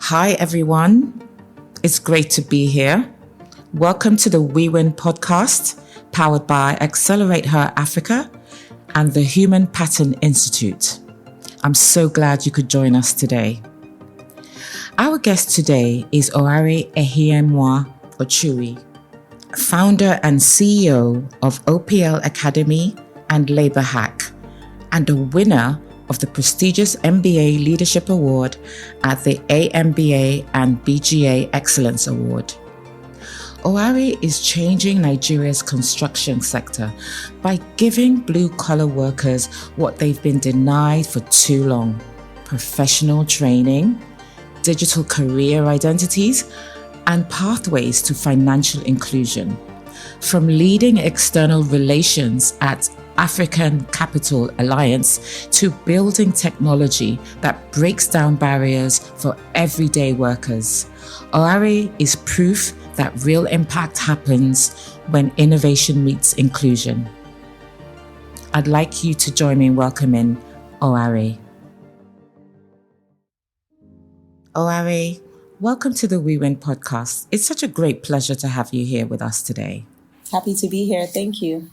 Hi, everyone. It's great to be here. Welcome to the We Win podcast, powered by Accelerate Her Africa and the Human Pattern Institute. I'm so glad you could join us today. Our guest today is Oare Ehiemua-Ochui, founder and CEO of OPL Academy and LaborHack, and a winner of the prestigious MBA Leadership Award at the AMBA and BGA Excellence Award. Oare is changing Nigeria's construction sector by giving blue-collar workers what they've been denied for too long: professional training, digital career identities, and pathways to financial inclusion. From leading external relations at African Capital Alliance to building technology that breaks down barriers for everyday workers, Oare is proof that real impact happens when innovation meets inclusion. I'd like you to join me in welcoming Oare. Oare, welcome to the We Win podcast. It's such a great pleasure to have you here with us today. Happy to be here. Thank you.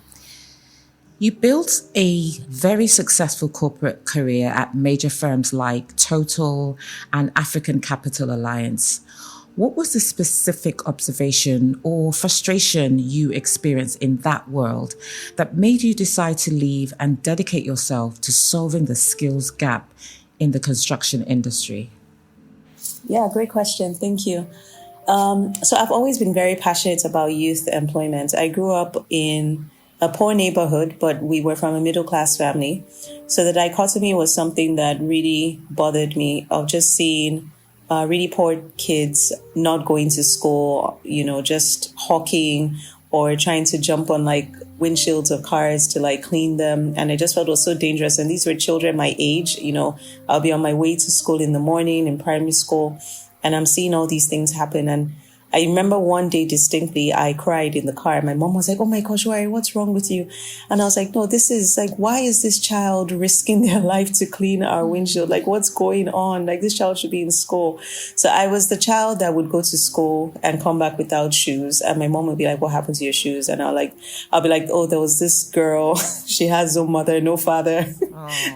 You built a very successful corporate career at major firms like Total and African Capital Alliance. What was the specific observation or frustration you experienced in that world that made you decide to leave and dedicate yourself to solving the skills gap in the construction industry? Yeah, great question. Thank you. So I've always been very passionate about youth employment. I grew up in a poor neighborhood, but we were from a middle-class family. So the dichotomy was something that really bothered me, of just seeing really poor kids not going to school, just hawking or trying to jump on like windshields of cars to like clean them. And I just felt it was so dangerous. And these were children my age, I'll be on my way to school in the morning in primary school, and I'm seeing all these things happen. And I remember one day distinctly, I cried in the car. My mom was like, "Oh my gosh, Oare, what's wrong with you?" And I was like, "No, this is like, why is this child risking their life to clean our windshield? Like, what's going on? Like, this child should be in school." So I was the child that would go to school and come back without shoes. And my mom would be like, "What happened to your shoes?" And I'll be like, "Oh, there was this girl. She has no mother, no father."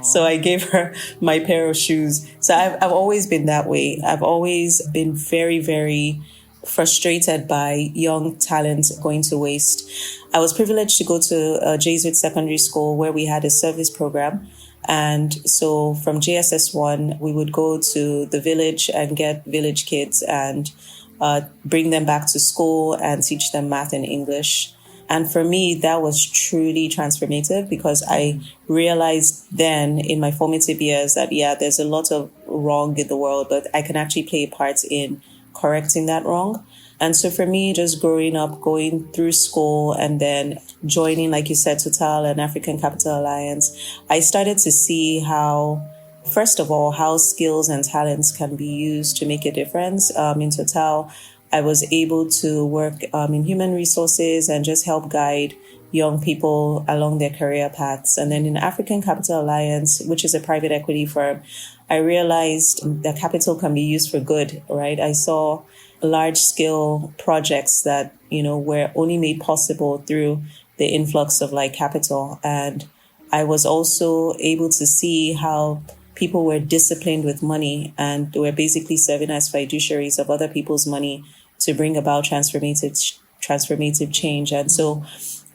So I gave her my pair of shoes. So I've always been that way. I've always been very, very frustrated by young talent going to waste. I was privileged to go to a Jesuit secondary school where we had a service program. And so from JSS 1, we would go to the village and get village kids and bring them back to school and teach them math and English. And for me, that was truly transformative, because I realized then in my formative years that, there's a lot of wrong in the world, but I can actually play a part in correcting that wrong. And so for me, just growing up, going through school and then joining, like you said, Total and African Capital Alliance, I started to see how, first of all, how skills and talents can be used to make a difference. In Total, I was able to work in human resources and just help guide young people along their career paths. And then in African Capital Alliance, which is a private equity firm, I realized that capital can be used for good, right? I saw large scale projects that, were only made possible through the influx of like capital. And I was also able to see how people were disciplined with money, and they were basically serving as fiduciaries of other people's money to bring about transformative change. And so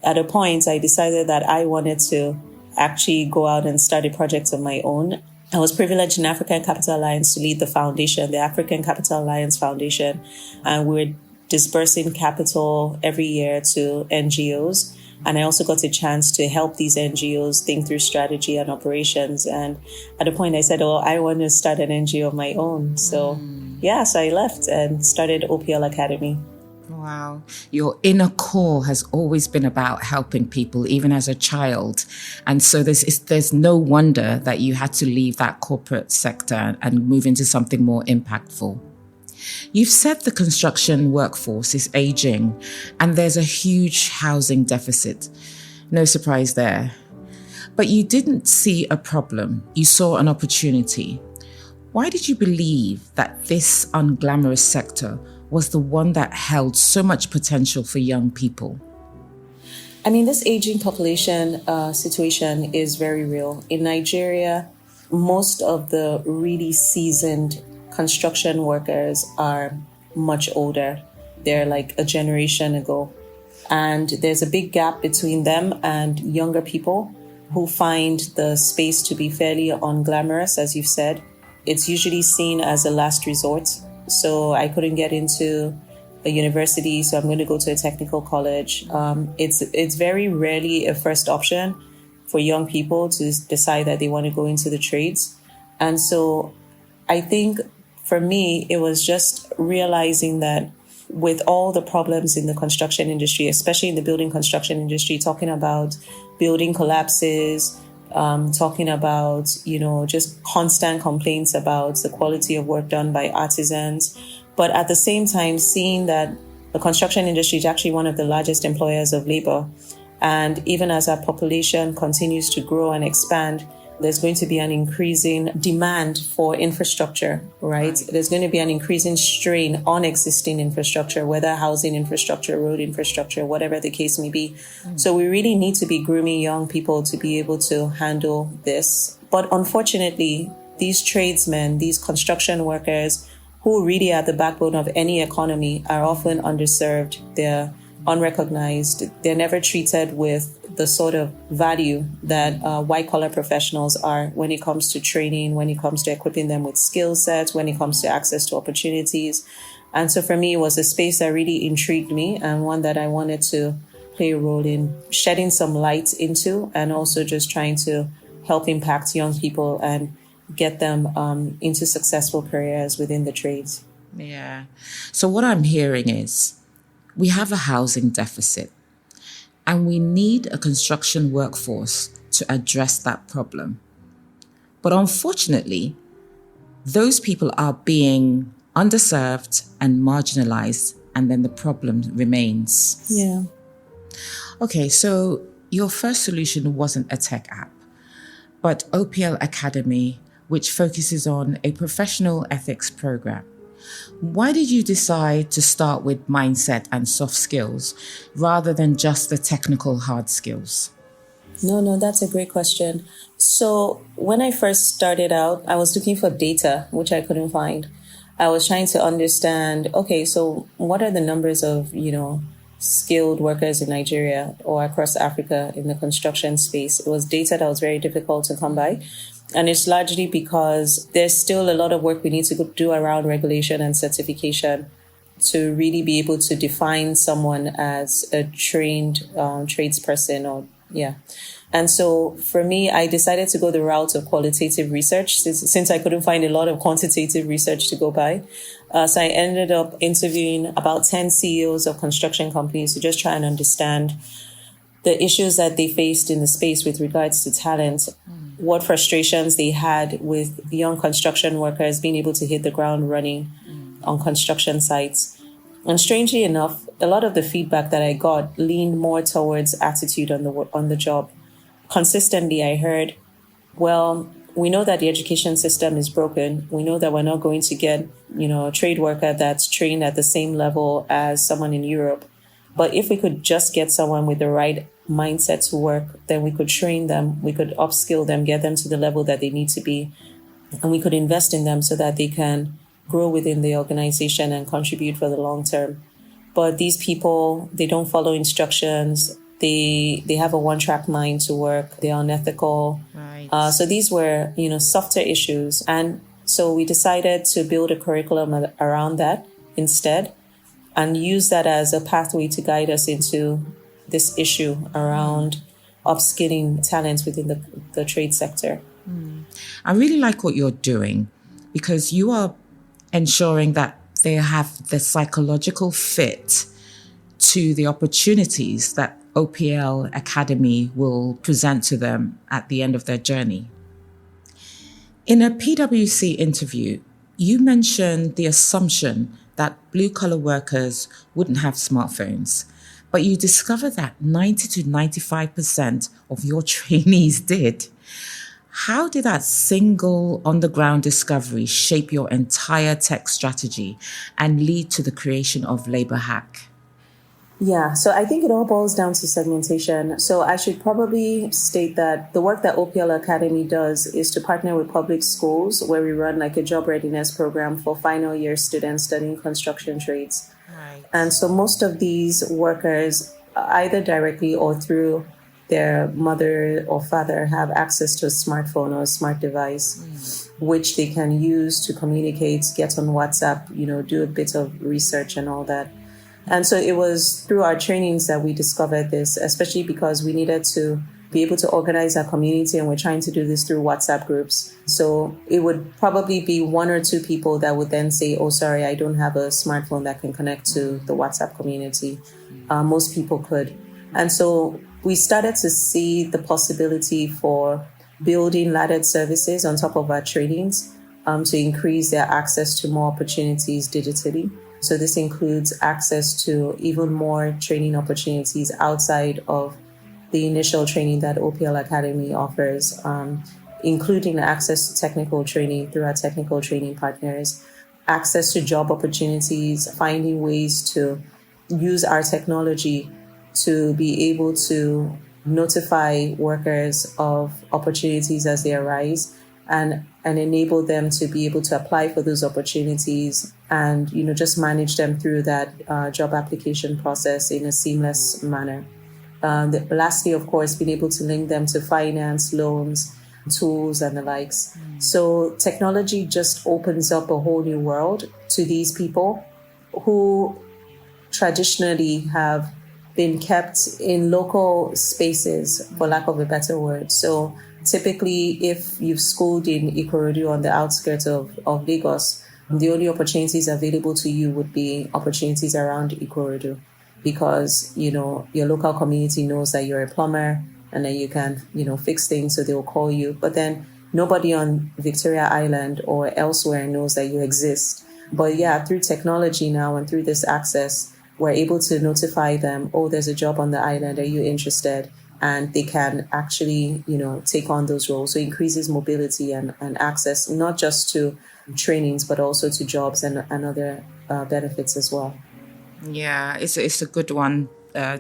at a point, I decided that I wanted to actually go out and start a project of my own. I was privileged in African Capital Alliance to lead the foundation, the African Capital Alliance Foundation, and we're dispersing capital every year to NGOs. And I also got a chance to help these NGOs think through strategy and operations. And at a point I said, I want to start an NGO of my own. So so I left and started OPL Academy. Wow. Your inner core has always been about helping people, even as a child. And so there's no wonder that you had to leave that corporate sector and move into something more impactful. You've said the construction workforce is aging and there's a huge housing deficit. No surprise there. But you didn't see a problem. You saw an opportunity. Why did you believe that this unglamorous sector was the one that held so much potential for young people? I mean, this aging population situation is very real. In Nigeria, most of the really seasoned construction workers are much older. They're like a generation ago. And there's a big gap between them and younger people who find the space to be fairly unglamorous, as you've said. It's usually seen as a last resort. So I couldn't get into a university, so I'm going to go to a technical college. It's very rarely a first option for young people to decide that they want to go into the trades. And so I think for me, it was just realizing that with all the problems in the construction industry, especially in the building construction industry, talking about building collapses, talking about, just constant complaints about the quality of work done by artisans. But at the same time, seeing that the construction industry is actually one of the largest employers of labor. And even as our population continues to grow and expand, there's going to be an increasing demand for infrastructure, right? There's going to be an increasing strain on existing infrastructure, whether housing infrastructure, road infrastructure, whatever the case may be. So we really need to be grooming young people to be able to handle this. But unfortunately, these tradesmen, these construction workers who really are the backbone of any economy are often underserved. They're unrecognized. They're never treated with the sort of value that white-collar professionals are when it comes to training, when it comes to equipping them with skill sets, when it comes to access to opportunities. And so for me, it was a space that really intrigued me and one that I wanted to play a role in shedding some light into, and also just trying to help impact young people and get them into successful careers within the trades. Yeah. So what I'm hearing is we have a housing deficit and we need a construction workforce to address that problem. But unfortunately, those people are being underserved and marginalized, and then the problem remains. Yeah. Okay, so your first solution wasn't a tech app, but OPL Academy, which focuses on a professional ethics program. Why did you decide to start with mindset and soft skills rather than just the technical hard skills? No, that's a great question. So when I first started out, I was looking for data, which I couldn't find. I was trying to understand, okay, so what are the numbers of, skilled workers in Nigeria or across Africa in the construction space? It was data that was very difficult to come by. And it's largely because there's still a lot of work we need to do around regulation and certification to really be able to define someone as a trained tradesperson And so for me, I decided to go the route of qualitative research since I couldn't find a lot of quantitative research to go by. So I ended up interviewing about 10 CEOs of construction companies to just try and understand the issues that they faced in the space with regards to talent, what frustrations they had with young construction workers being able to hit the ground running on construction sites. And strangely enough, a lot of the feedback that I got leaned more towards attitude on the job. Consistently, I heard, well, we know that the education system is broken. We know that we're not going to get, a trade worker that's trained at the same level as someone in Europe. But if we could just get someone with the right mindset to work, then we could train them, we could upskill them, get them to the level that they need to be, and we could invest in them so that they can grow within the organization and contribute for the long term. But these people, they don't follow instructions. They have a one-track mind to work. They're unethical. Right. So these were, softer issues. And so we decided to build a curriculum around that instead and use that as a pathway to guide us into this issue around upskilling talent within the trade sector. I really like what you're doing because you are ensuring that they have the psychological fit to the opportunities that OPL Academy will present to them at the end of their journey. In a PwC interview, you mentioned the assumption that blue-collar workers wouldn't have smartphones, but you discovered that 90 to 95% of your trainees did. How did that single on-the-ground discovery shape your entire tech strategy and lead to the creation of LaborHack? Yeah, so I think it all boils down to segmentation. So I should probably state that the work that OPL Academy does is to partner with public schools where we run like a job readiness program for final year students studying construction trades. Right. And so most of these workers, either directly or through their mother or father, have access to a smartphone or a smart device, which they can use to communicate, get on WhatsApp, do a bit of research and all that. And so it was through our trainings that we discovered this, especially because we needed to be able to organize our community, and we're trying to do this through WhatsApp groups. So it would probably be one or two people that would then say, oh, sorry, I don't have a smartphone that can connect to the WhatsApp community. Most people could. And so we started to see the possibility for building laddered services on top of our trainings to increase their access to more opportunities digitally. So this includes access to even more training opportunities outside of the initial training that OPL Academy offers, including access to technical training through our technical training partners, access to job opportunities, finding ways to use our technology to be able to notify workers of opportunities as they arise, and enable them to be able to apply for those opportunities and, just manage them through that job application process in a seamless manner. Lastly, of course, being able to link them to finance, loans, tools, and the likes. So technology just opens up a whole new world to these people who traditionally have been kept in local spaces, for lack of a better word. So typically, if you've schooled in Ikorodu on the outskirts of Lagos, the only opportunities available to you would be opportunities around Ikorodu, because, your local community knows that you're a plumber and that you can, fix things, so they will call you. But then nobody on Victoria Island or elsewhere knows that you exist. But yeah, through technology now and through this access, we're able to notify them, oh, there's a job on the island, are you interested? And they can actually, take on those roles. So it increases mobility and access, not just to trainings, but also to jobs and other benefits as well. Yeah, it's a good one.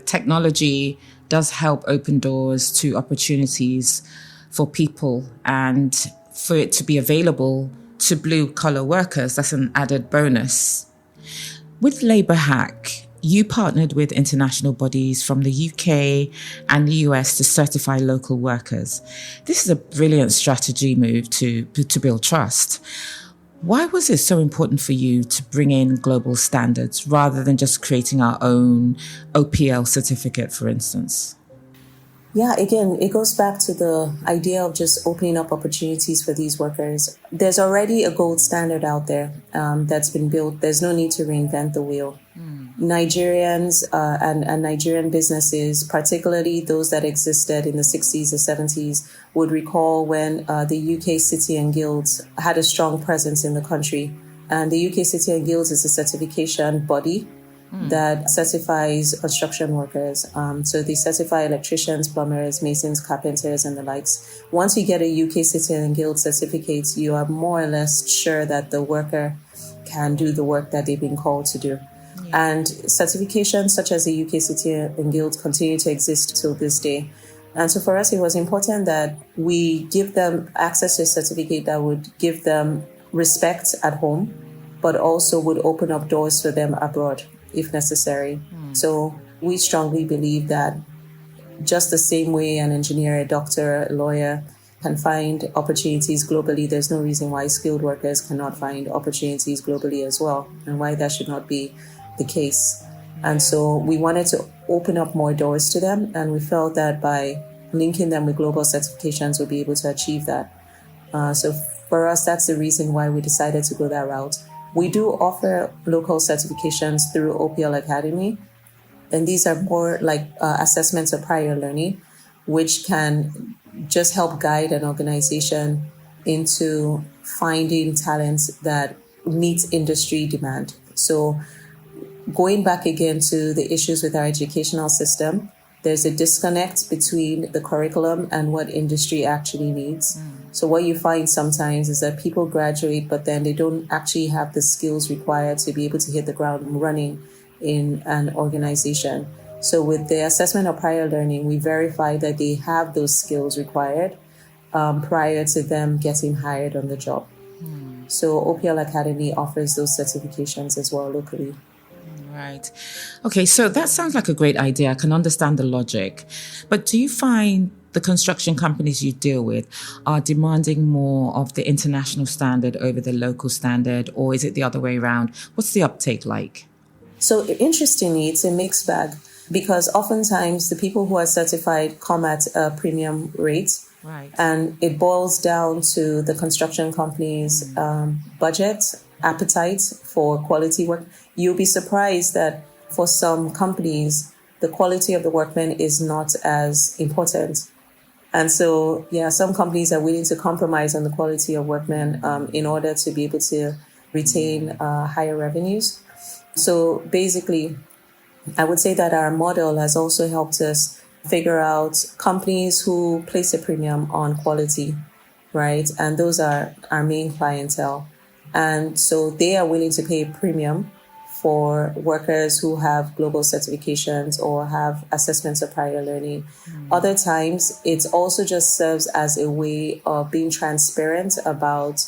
Technology does help open doors to opportunities for people, and for it to be available to blue-collar workers, that's an added bonus. With LaborHack, you partnered with international bodies from the UK and the US to certify local workers. This is a brilliant strategy move to build trust. Why was it so important for you to bring in global standards rather than just creating our own OPL certificate, for instance? Yeah, again, it goes back to the idea of just opening up opportunities for these workers. There's already a gold standard out there that's been built. There's no need to reinvent the wheel. Nigerians and Nigerian businesses, particularly those that existed in the 60s or 70s, would recall when the UK City and Guilds had a strong presence in the country. And the UK City and Guilds is a certification body that certifies construction workers. So they certify electricians, plumbers, masons, carpenters, and the likes. Once you get a UK City and Guild certificate, you are more or less sure that the worker can do the work that they've been called to do. And certifications such as the UK City and Guild continue to exist till this day. And so for us, it was important that we give them access to a certificate that would give them respect at home, but also would open up doors for them abroad if necessary. So we strongly believe that just the same way an engineer, a doctor, a lawyer can find opportunities globally, there's no reason why skilled workers cannot find opportunities globally as well, and why that should not be the case. And so we wanted to open up more doors to them, and we felt that by linking them with global certifications, we'll be able to achieve that. So for us, that's the reason why we decided to go that route. We do offer local certifications through OPL Academy, and these are more like assessments of prior learning, which can just help guide an organization into finding talents that meet industry demand. So going back again to the issues with our educational system, there's a disconnect between the curriculum and what industry actually needs. So what you find sometimes is that people graduate, but then they don't actually have the skills required to be able to hit the ground running in an organization. So with the assessment of prior learning, we verify that they have those skills required prior to them getting hired on the job. So OPL Academy offers those certifications as well locally. Right. Okay, so that sounds like a great idea. I can understand the logic. But do you find the construction companies you deal with are demanding more of the international standard over the local standard, or is it the other way around? What's the uptake like? So interestingly, it's a mixed bag because oftentimes the people who are certified come at a premium rate. Right. And it boils down to the construction company's budget, appetite for quality work. You'll be surprised that for some companies, the quality of the workmen is not as important. And so, some companies are willing to compromise on the quality of workmen in order to be able to retain higher revenues. So basically, I would say that our model has also helped us figure out companies who place a premium on quality, right? And those are our main clientele. And so they are willing to pay a premium for workers who have global certifications or have assessments of prior learning. Other times, it also just serves as a way of being transparent about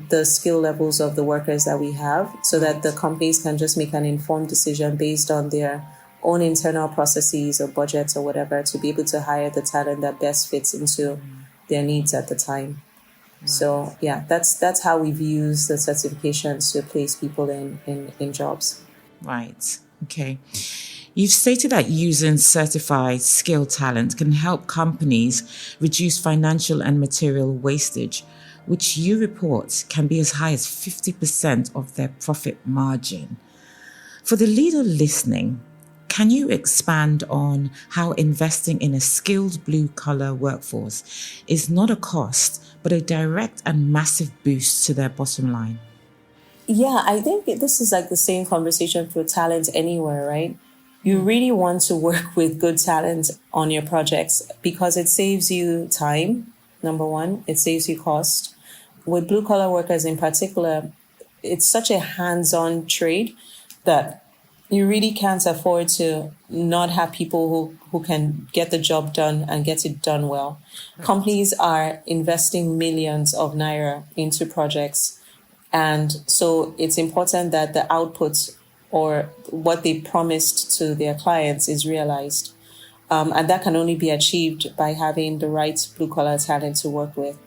the skill levels of the workers that we have so that the companies can just make an informed decision based on their own internal processes or budgets or whatever to be able to hire the talent that best fits into their needs at the time. Right. So that's how we've used the certifications to place people in jobs. Right. Okay. You've stated that using certified skilled talent can help companies reduce financial and material wastage, which you report can be as high as 50% of their profit margin. For the leader listening, can you expand on how investing in a skilled blue-collar workforce is not a cost, but a direct and massive boost to their bottom line? Yeah, I think this is like the same conversation for talent anywhere, right? You really want to work with good talent on your projects because it saves you time, number one. It saves you cost. With blue-collar workers in particular, it's such a hands-on trade that you really can't afford to not have people who can get the job done and get it done well. Right. Companies are investing millions of naira into projects. And so it's important that the output or what they promised to their clients is realized. And that can only be achieved by having the right blue-collar talent to work with.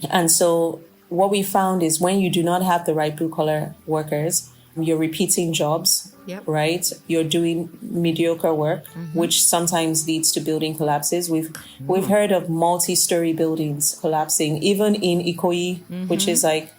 And so what we found is when you do not have the right blue-collar workers, you're repeating jobs, right? You're doing mediocre work, which sometimes leads to building collapses. We've heard of multi-story buildings collapsing, even in Ikoyi, which is like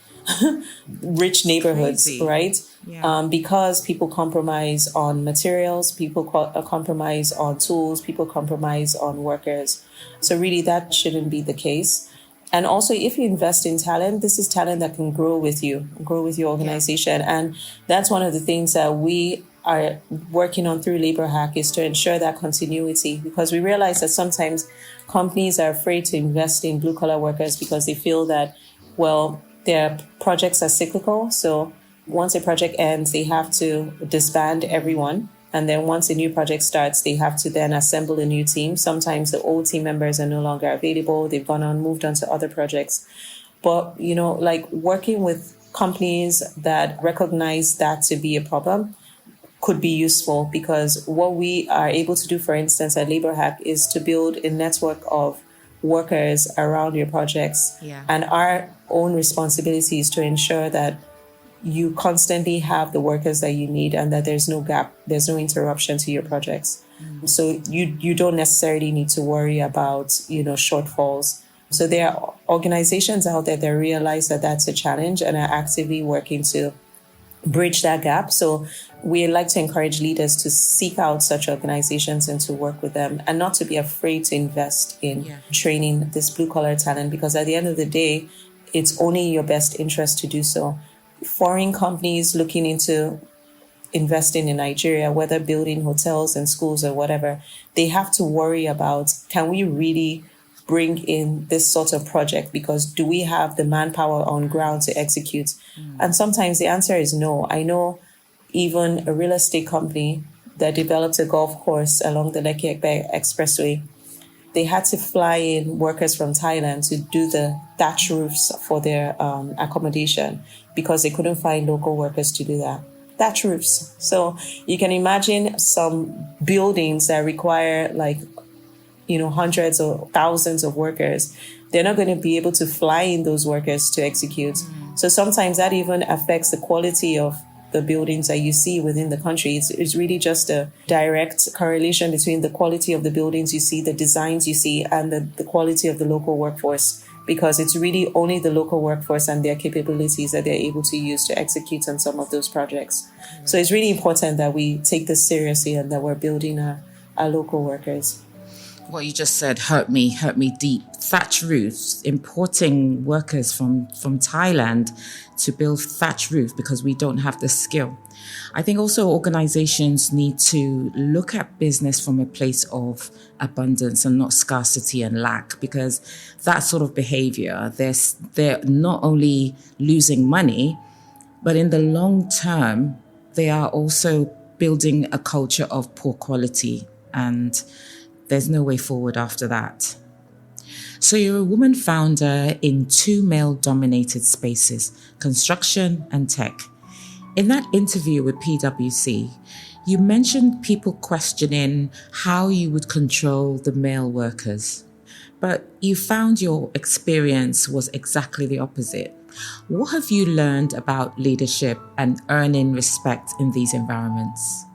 rich neighborhoods, crazy. Right? Yeah. Because people compromise on materials, people compromise on tools, people compromise on workers. So really, that shouldn't be the case. And also, if you invest in talent, this is talent that can grow with you, grow with your organization. Yeah. And that's one of the things that we are working on through LaborHack is to ensure that continuity, because we realize that sometimes companies are afraid to invest in blue-collar workers because they feel that, well, their projects are cyclical. So once a project ends, they have to disband everyone. And then once a new project starts, they have to then assemble a new team. Sometimes the old team members are no longer available. They've moved on to other projects. But, like working with companies that recognize that to be a problem could be useful, because what we are able to do, for instance, at LaborHack is to build a network of workers around your projects. Yeah. And our own responsibility is to ensure that you constantly have the workers that you need and that there's no gap, there's no interruption to your projects. So you don't necessarily need to worry about, shortfalls. So there are organizations out there that realize that that's a challenge and are actively working to bridge that gap. So we like to encourage leaders to seek out such organizations and to work with them and not to be afraid to invest in training this blue-collar talent, because at the end of the day, it's only in your best interest to do so. Foreign companies looking into investing in Nigeria, whether building hotels and schools or whatever, they have to worry about, can we really bring in this sort of project? Because do we have the manpower on ground to execute? And sometimes the answer is no. I know even a real estate company that developed a golf course along the Lekki-Egbe Expressway, they had to fly in workers from Thailand to do the thatch roofs for their accommodation because they couldn't find local workers to do that. Thatch roofs. So you can imagine some buildings that require hundreds or thousands of workers. They're not going to be able to fly in those workers to execute. So sometimes that even affects the quality of the buildings that you see within the country. It's really just a direct correlation between the quality of the buildings you see, the designs you see, and the quality of the local workforce, because it's really only the local workforce and their capabilities that they're able to use to execute on some of those projects. So it's really important that we take this seriously and that we're building our local workers. What you just said hurt me deep. Thatch roofs, importing workers from Thailand to build thatch roof because we don't have the skill. I think also organizations need to look at business from a place of abundance and not scarcity and lack, because that sort of behavior, they're not only losing money, but in the long term, they are also building a culture of poor quality, and there's no way forward after that. So you're a woman founder in 2 male-dominated spaces, construction and tech. In that interview with PwC, you mentioned people questioning how you would control the male workers. But you found your experience was exactly the opposite. What have you learned about leadership and earning respect in these environments?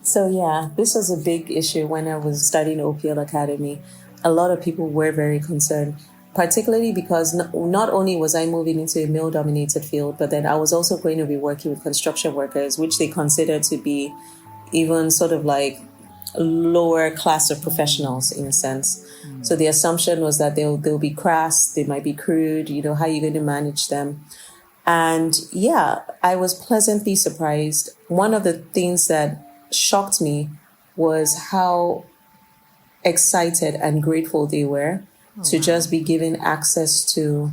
So yeah, this was a big issue when I was studying OPL Academy. A lot of people were very concerned, particularly because not only was I moving into a male-dominated field, but then I was also going to be working with construction workers, which they consider to be even sort of like lower class of professionals in a sense. So the assumption was that they'll be crass, they might be crude, how are you going to manage them? And yeah, I was pleasantly surprised. One of the things that shocked me was how excited and grateful they were to just be given access to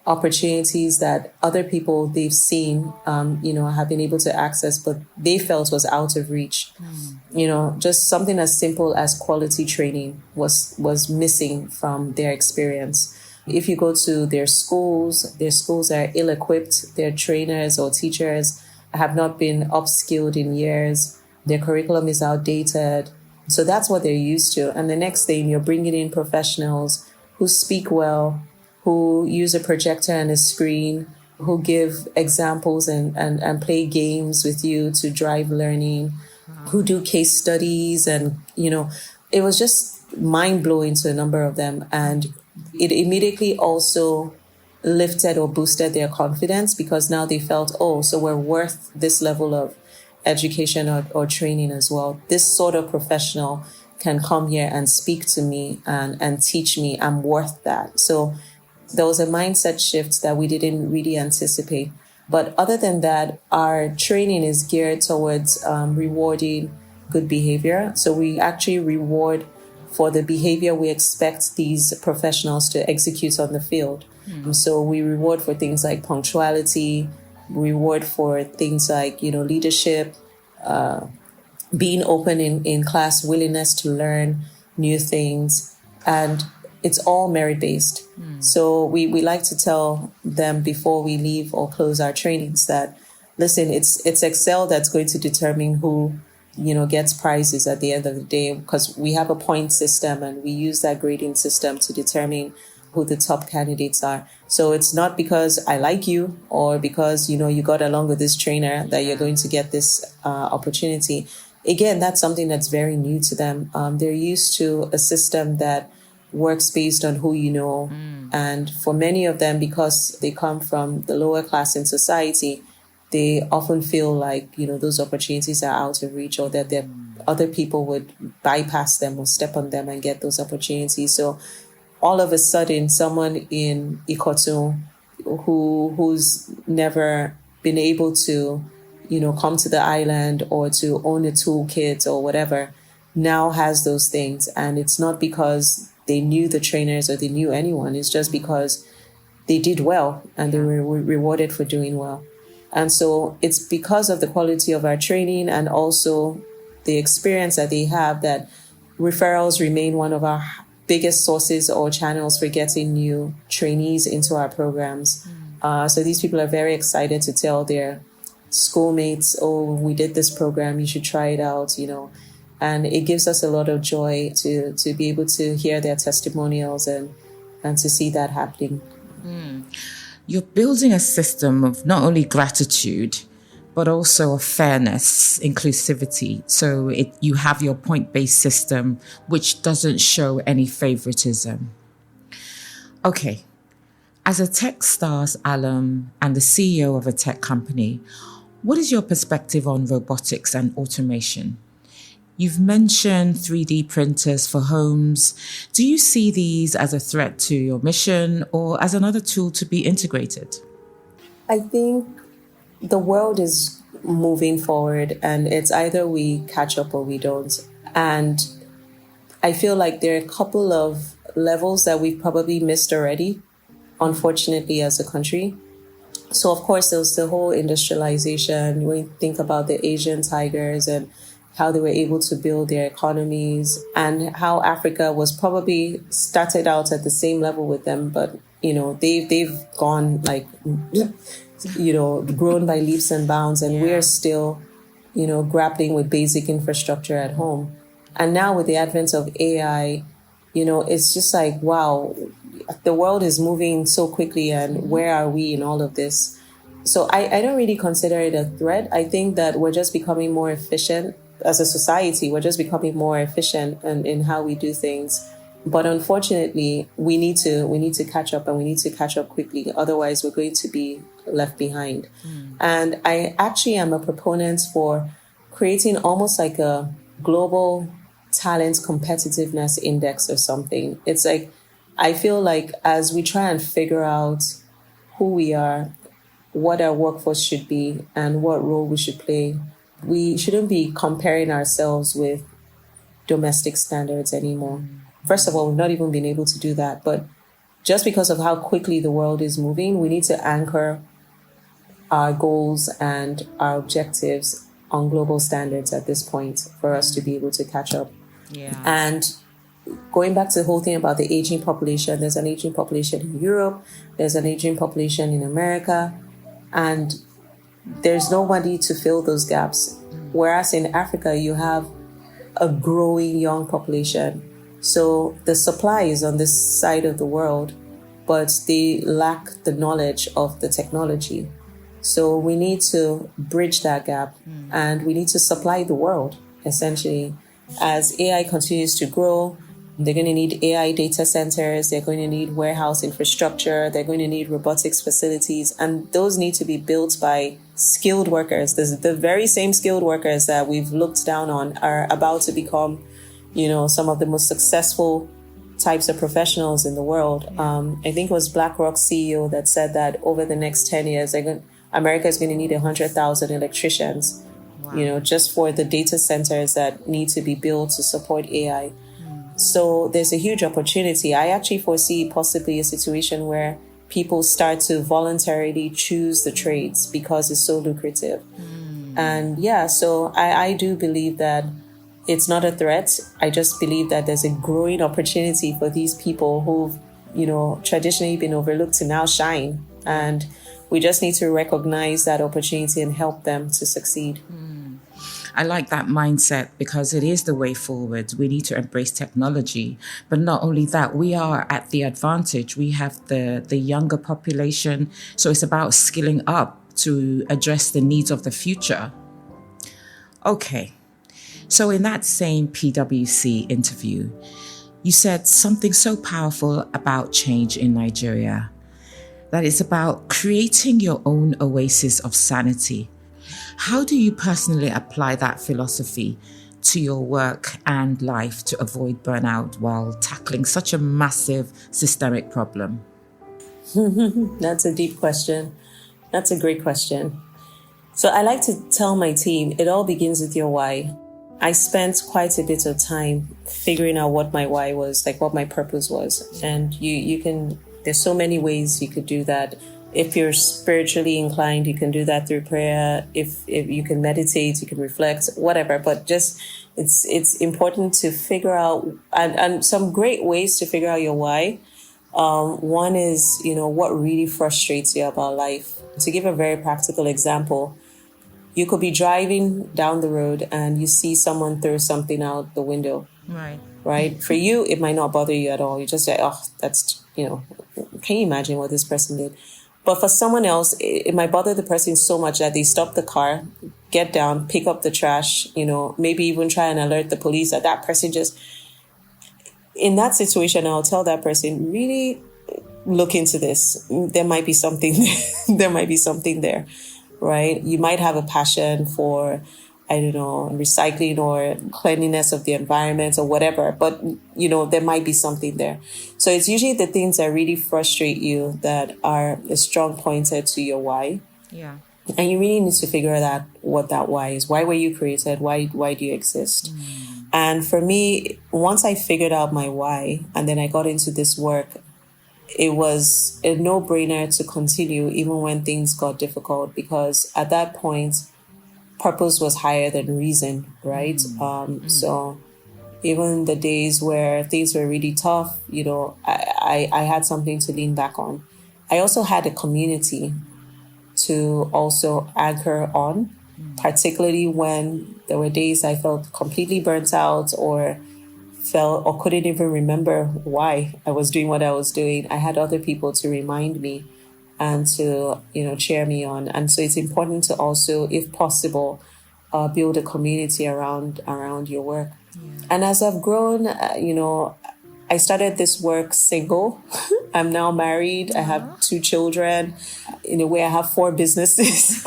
opportunities that other people they've seen, have been able to access, but they felt was out of reach. Just something as simple as quality training was missing from their experience. If you go to their schools are ill-equipped. Their trainers or teachers have not been upskilled in years. Their curriculum is outdated. So that's what they're used to. And the next thing, you're bringing in professionals who speak well, who use a projector and a screen, who give examples and play games with you to drive learning, who do case studies. And, it was just mind-blowing to a number of them. And it immediately also lifted or boosted their confidence, because now they felt, so we're worth this level of education or training as well. This sort of professional can come here and speak to me and teach me. I'm worth that. So there was a mindset shift that we didn't really anticipate. But other than that, our training is geared towards rewarding good behavior. So we actually reward for the behavior we expect these professionals to execute on the field. So we reward for things like punctuality, reward for things like, leadership, being open in class, willingness to learn new things. And it's all merit-based. So we like to tell them before we leave or close our trainings that, listen, it's Excel that's going to determine who, gets prizes at the end of the day, because we have a point system and we use that grading system to determine who the top candidates are. So it's not because I like you or because, you got along with this trainer that you're going to get this opportunity. Again, that's something that's very new to them. They're used to a system that works based on who you know. And for many of them, because they come from the lower class in society, they often feel like, those opportunities are out of reach, or that other people would bypass them or step on them and get those opportunities. So all of a sudden, someone in Ikotun who's never been able to, come to the island or to own a toolkit or whatever, now has those things. And it's not because they knew the trainers or they knew anyone. It's just because they did well and they were rewarded for doing well. And so it's because of the quality of our training and also the experience that they have that referrals remain one of our biggest sources or channels for getting new trainees into our programs. So these people are very excited to tell their schoolmates, oh, we did this program, you should try it out, and it gives us a lot of joy to be able to hear their testimonials and to see that happening. You're building a system of not only gratitude, but also of fairness, inclusivity. So you have your point-based system, which doesn't show any favoritism. Okay. As a Techstars alum and the CEO of a tech company, what is your perspective on robotics and automation? You've mentioned 3D printers for homes. Do you see these as a threat to your mission or as another tool to be integrated? I think the world is moving forward and it's either we catch up or we don't. And I feel like there are a couple of levels that we've probably missed already, unfortunately, as a country. So, of course, there was the whole industrialization. When you think about the Asian tigers and how they were able to build their economies and how Africa was probably started out at the same level with them. But, they've gone grown by leaps and bounds. And we're still, grappling with basic infrastructure at home. And now with the advent of AI, it's just like, wow, the world is moving so quickly. And where are we in all of this? So I don't really consider it a threat. I think that we're just becoming more efficient as a society. We're just becoming more efficient in how we do things. But unfortunately, we need to catch up and we need to catch up quickly. Otherwise, we're going to be left behind. And I actually am a proponent for creating almost like a global talent competitiveness index or something. It's like, I feel like as we try and figure out who we are, what our workforce should be, and what role we should play, we shouldn't be comparing ourselves with domestic standards anymore. First of all, we've not even been able to do that. But just because of how quickly the world is moving, we need to anchor our goals and our objectives on global standards at this point for us to be able to catch up. And going back to the whole thing about the aging population, there's an aging population in Europe, there's an aging population in America, and there's nobody to fill those gaps. Whereas in Africa, you have a growing young population. So the supply is on this side of the world, but they lack the knowledge of the technology. So we need to bridge that gap and we need to supply the world, essentially. As AI continues to grow, they're going to need AI data centers, they're going to need warehouse infrastructure, they're going to need robotics facilities, and those need to be built by skilled workers. The very same skilled workers that we've looked down on are about to become, some of the most successful types of professionals in the world. I think it was BlackRock's CEO that said that over the next 10 years, America is going to need 100,000 electricians, just for the data centers that need to be built to support AI. So there's a huge opportunity. I actually foresee possibly a situation where people start to voluntarily choose the trades because it's so lucrative. And so I do believe that it's not a threat. I just believe that there's a growing opportunity for these people who've, traditionally been overlooked to now shine. And we just need to recognize that opportunity and help them to succeed. I like that mindset because it is the way forward. We need to embrace technology. But not only that, we are at the advantage. We have the younger population. So it's about skilling up to address the needs of the future. Okay. So in that same PwC interview, you said something so powerful about change in Nigeria, that it's about creating your own oasis of sanity. How do you personally apply that philosophy to your work and life to avoid burnout while tackling such a massive systemic problem? That's a deep question. That's a great question. So I like to tell my team, it all begins with your why. I spent quite a bit of time figuring out what my why was, like what my purpose was. And you can, there's so many ways you could do that. If you're spiritually inclined, you can do that through prayer. If you can meditate, you can reflect, whatever. But just, it's important to figure out, and some great ways to figure out your why. One is, what really frustrates you about life. To give a very practical example, you could be driving down the road and you see someone throw something out the window. Right? For you, it might not bother you at all. You just say, oh, that's, can you imagine what this person did? But for someone else, it might bother the person so much that they stop the car, get down, pick up the trash, maybe even try and alert the police that person just... In that situation, I'll tell that person, really look into this. There might be something there might be something there, right? You might have a passion for, I don't know, recycling or cleanliness of the environment or whatever, but, there might be something there. So it's usually the things that really frustrate you that are a strong pointer to your why. Yeah. And you really need to figure out what that why is. Why were you created? Why do you exist? And for me, once I figured out my why and then I got into this work, it was a no-brainer to continue even when things got difficult, because at that point, purpose was higher than reason, right? So even the days where things were really tough, I had something to lean back on. I also had a community to also anchor on, particularly when there were days I felt completely burnt out or couldn't even remember why I was doing what I was doing. I had other people to remind me and to, cheer me on. And so it's important to also, if possible, build a community around your work. Yeah. And as I've grown, I started this work single. I'm now married. I have 2 children. In a way, I have 4 businesses.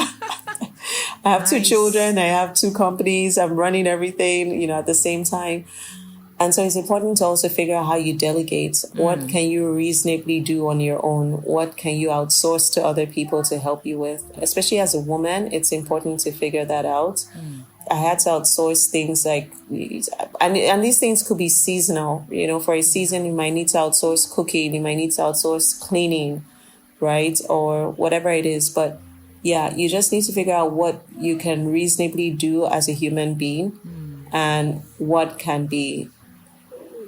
I have 2 children. I have 2 companies. I'm running everything, at the same time. And so it's important to also figure out how you delegate. What can you reasonably do on your own? What can you outsource to other people to help you with? Especially as a woman, it's important to figure that out. I had to outsource things like, and these things could be seasonal. For a season, you might need to outsource cooking. You might need to outsource cleaning, right? Or whatever it is. But yeah, you just need to figure out what you can reasonably do as a human being and what can be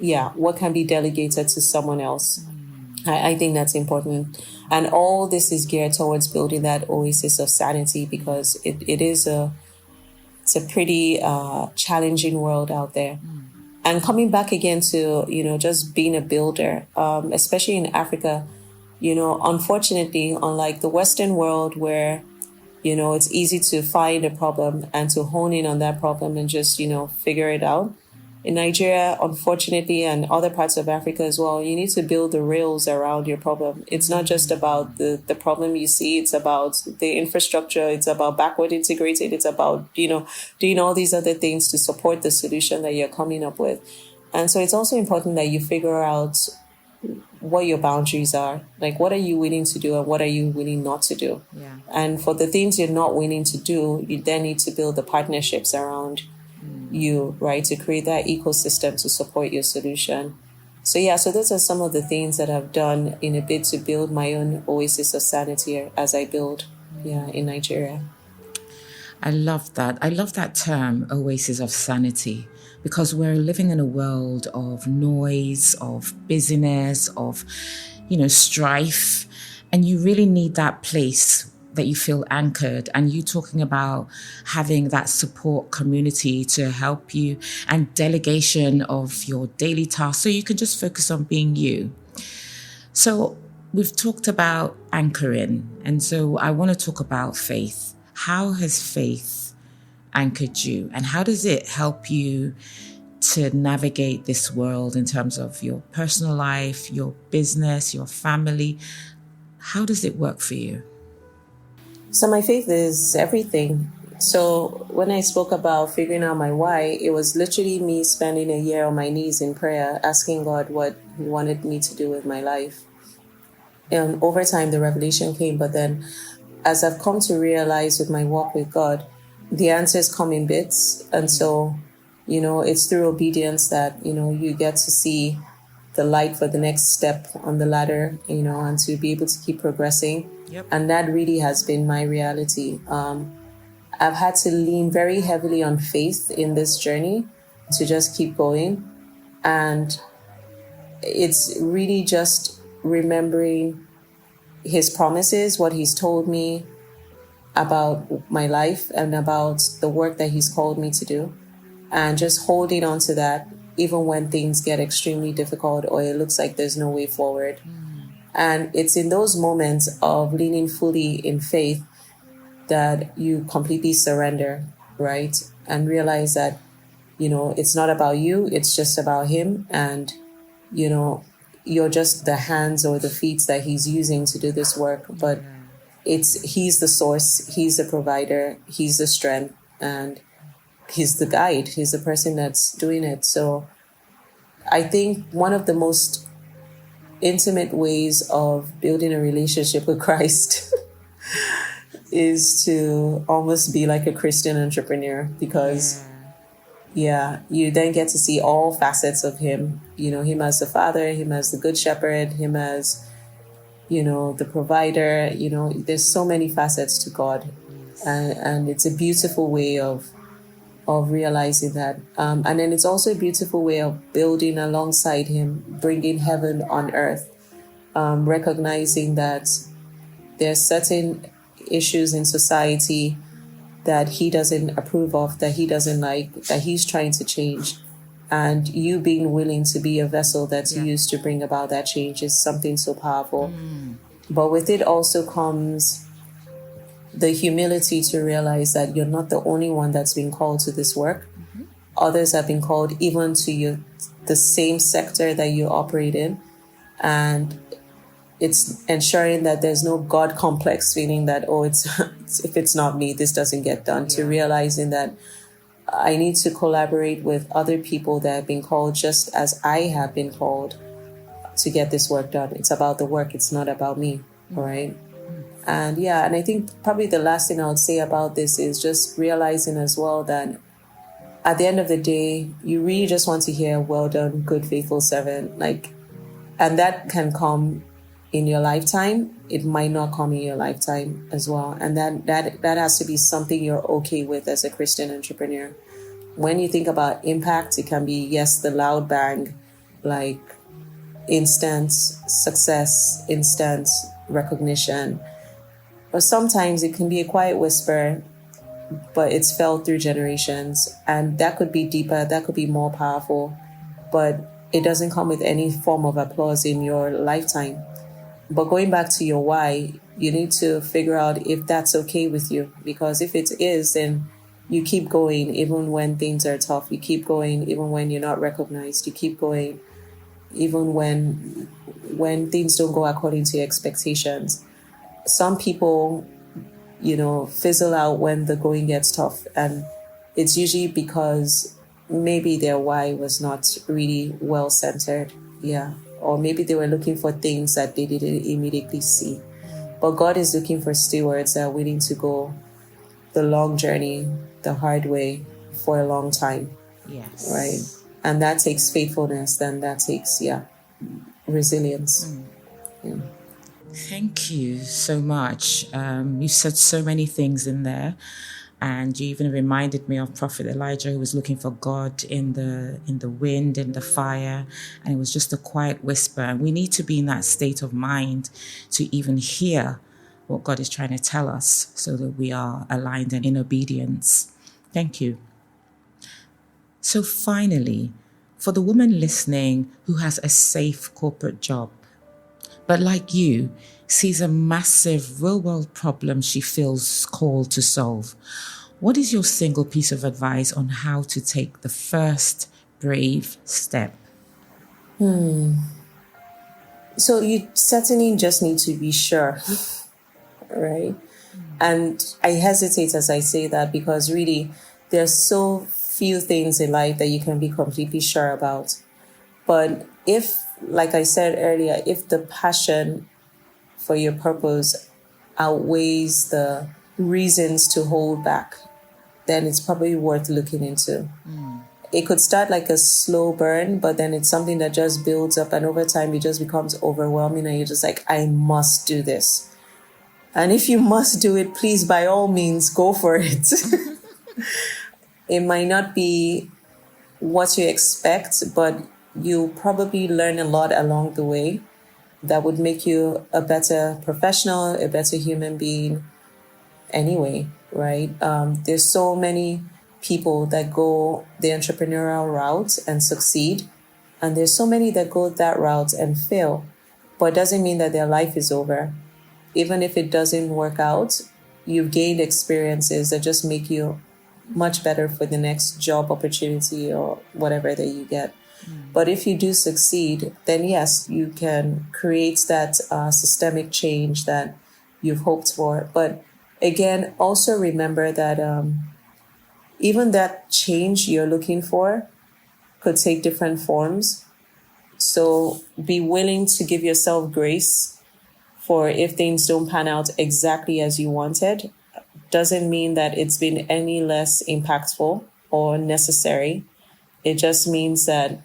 delegated to someone else. I think that's important. And all this is geared towards building that oasis of sanity, because it's a pretty challenging world out there. And coming back again to, just being a builder, especially in Africa, unfortunately, unlike the Western world where, it's easy to find a problem and to hone in on that problem and just, figure it out. In Nigeria, unfortunately, and other parts of Africa as well, you need to build the rails around your problem. It's not just about the problem you see. It's about the infrastructure. It's about backward integrated. It's about, doing all these other things to support the solution that you're coming up with. And so it's also important that you figure out what your boundaries are. Like, what are you willing to do and what are you willing not to do? Yeah. And for the things you're not willing to do, you then need to build the partnerships around you, right, to create that ecosystem to support your solution. So those are some of the things that I've done in a bid to build my own oasis of sanity as I build in Nigeria. I love that. I love that term, oasis of sanity, because we're living in a world of noise, of busyness, of, strife, and you really need that place that you feel anchored. And you talking about having that support community to help you and delegation of your daily tasks so you can just focus on being you. So we've talked about anchoring. And so I want to talk about faith. How has faith anchored you? And how does it help you to navigate this world in terms of your personal life, your business, your family? How does it work for you? So my faith is everything. So when I spoke about figuring out my why, it was literally me spending a year on my knees in prayer, asking God what He wanted me to do with my life. And over time, the revelation came, but then as I've come to realize with my walk with God, the answers come in bits. And so, it's through obedience that, you get to see the light for the next step on the ladder, and to be able to keep progressing. Yep. And that really has been my reality. I've had to lean very heavily on faith in this journey to just keep going. And it's really just remembering his promises, what he's told me about my life and about the work that he's called me to do, and just holding on to that even when things get extremely difficult or it looks like there's no way forward. And it's in those moments of leaning fully in faith that you completely surrender, right? And realize that, it's not about you, it's just about him. And, you're just the hands or the feet that he's using to do this work. But he's the source, he's the provider, he's the strength, and he's the guide, he's the person that's doing it. So I think one of the most intimate ways of building a relationship with Christ is to almost be like a Christian entrepreneur, because you then get to see all facets of him, him as the father, him as the good shepherd, him as, the provider, there's so many facets to God. And it's a beautiful way of realizing that. And then it's also a beautiful way of building alongside him, bringing heaven on earth, recognizing that there's certain issues in society that he doesn't approve of, that he doesn't like, that he's trying to change. And you being willing to be a vessel that's used to bring about that change is something so powerful. But with it also comes the humility to realize that you're not the only one that's been called to this work. Others have been called even to the same sector that you operate in. And it's ensuring that there's no God complex feeling that, if it's not me, this doesn't get done. To realizing that I need to collaborate with other people that have been called just as I have been called to get this work done. It's about the work. It's not about me. All right. And and I think probably the last thing I would say about this is just realizing as well that at the end of the day, you really just want to hear, well done, good, faithful servant. And that can come in your lifetime. It might not come in your lifetime as well. And that has to be something you're okay with as a Christian entrepreneur. When you think about impact, it can be, yes, the loud bang, like instant success, instant recognition. Or sometimes it can be a quiet whisper, but it's felt through generations. And that could be deeper, that could be more powerful, but it doesn't come with any form of applause in your lifetime. But going back to your why, you need to figure out if that's okay with you. Because if it is, then you keep going even when things are tough. You keep going even when you're not recognized. You keep going even when things don't go according to your expectations. Some people, fizzle out when the going gets tough. And it's usually because maybe their why was not really well-centered. Or maybe they were looking for things that they didn't immediately see. But God is looking for stewards that are willing to go the long journey, the hard way, for a long time. Yes. Right? And that takes faithfulness, then that takes, resilience. Thank you so much. You said so many things in there. And you even reminded me of Prophet Elijah, who was looking for God in the wind, in the fire, and it was just a quiet whisper. And we need to be in that state of mind to even hear what God is trying to tell us, so that we are aligned and in obedience. Thank you. So finally, for the woman listening who has a safe corporate job, but like you, sees a massive real-world problem she feels called to solve, what is your single piece of advice on how to take the first brave step? So you certainly just need to be sure, right? And I hesitate as I say that, because really there's so few things in life that you can be completely sure about. But if, like I said earlier, if the passion for your purpose outweighs the reasons to hold back, then it's probably worth looking into. It could start like a slow burn, but then it's something that just builds up, and over time it just becomes overwhelming, and you're just like, I must do this. And if you must do it, please, by all means, go for it. It might not be what you expect, but you'll probably learn a lot along the way that would make you a better professional, a better human being anyway, right? There's so many people that go the entrepreneurial route and succeed, and there's so many that go that route and fail, but it doesn't mean that their life is over. Even if it doesn't work out, you've gained experiences that just make you much better for the next job opportunity or whatever that you get. But if you do succeed, then yes, you can create that systemic change that you've hoped for. But again, also remember that even that change you're looking for could take different forms. So be willing to give yourself grace for if things don't pan out exactly as you wanted. Doesn't mean that it's been any less impactful or necessary. It just means that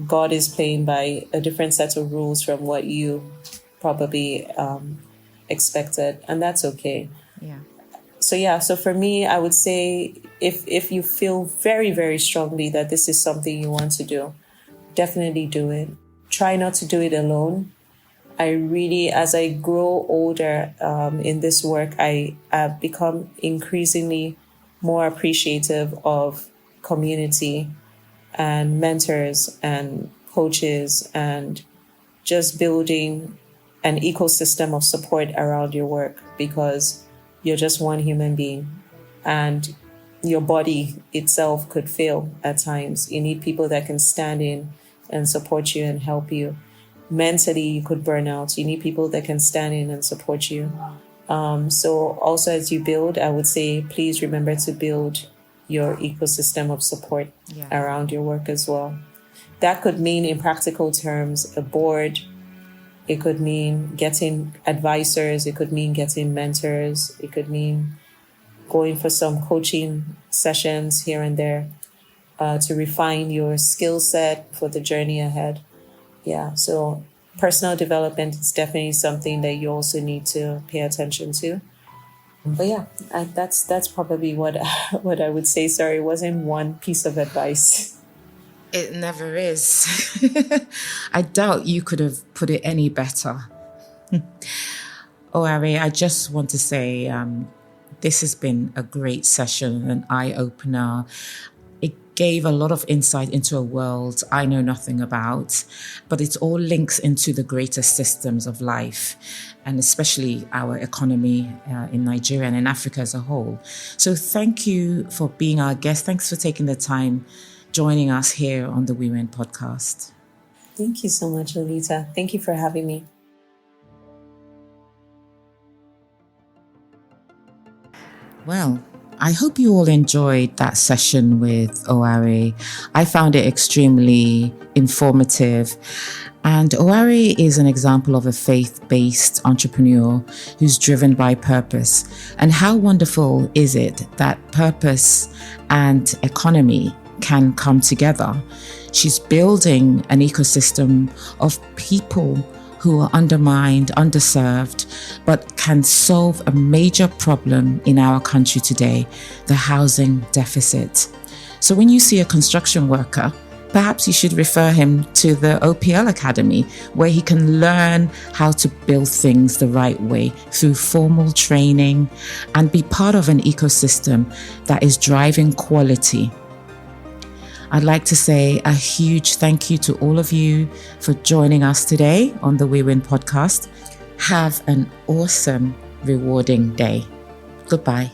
God is playing by a different set of rules from what you probably expected, and that's okay. So for me, I would say if you feel very, very strongly that this is something you want to do, definitely do it. Try not to do it alone. I really, as I grow older in this work, I have become increasingly more appreciative of community and mentors and coaches and just building an ecosystem of support around your work, because you're just one human being and your body itself could fail at times. You need people that can stand in and support you and help you. Mentally, you could burn out. You need people that can stand in and support you. So also as you build, I would say, please remember to build your ecosystem of support around your work as well. That could mean, in practical terms, a board. It could mean getting advisors. It could mean getting mentors. It could mean going for some coaching sessions here and there to refine your skill set for the journey ahead. Yeah, so personal development is definitely something that you also need to pay attention to. But yeah, that's probably what I would say. Sorry, it wasn't one piece of advice. It never is. I doubt you could have put it any better. Oare, I just want to say this has been a great session, an eye-opener. It gave a lot of insight into a world I know nothing about, but it all links into the greater systems of life, and especially our economy in Nigeria and in Africa as a whole. So thank you for being our guest. Thanks for taking the time joining us here on the Women Podcast. Thank you so much, Lolita. Thank you for having me. Well, I hope you all enjoyed that session with Oare. I found it extremely informative. And Oare is an example of a faith-based entrepreneur who's driven by purpose. And how wonderful is it that purpose and economy can come together? She's building an ecosystem of people who are undermined, underserved, but can solve a major problem in our country today, the housing deficit. So when you see a construction worker, perhaps you should refer him to the OPL Academy, where he can learn how to build things the right way through formal training and be part of an ecosystem that is driving quality. I'd like to say a huge thank you to all of you for joining us today on the We Win podcast. Have an awesome, rewarding day. Goodbye.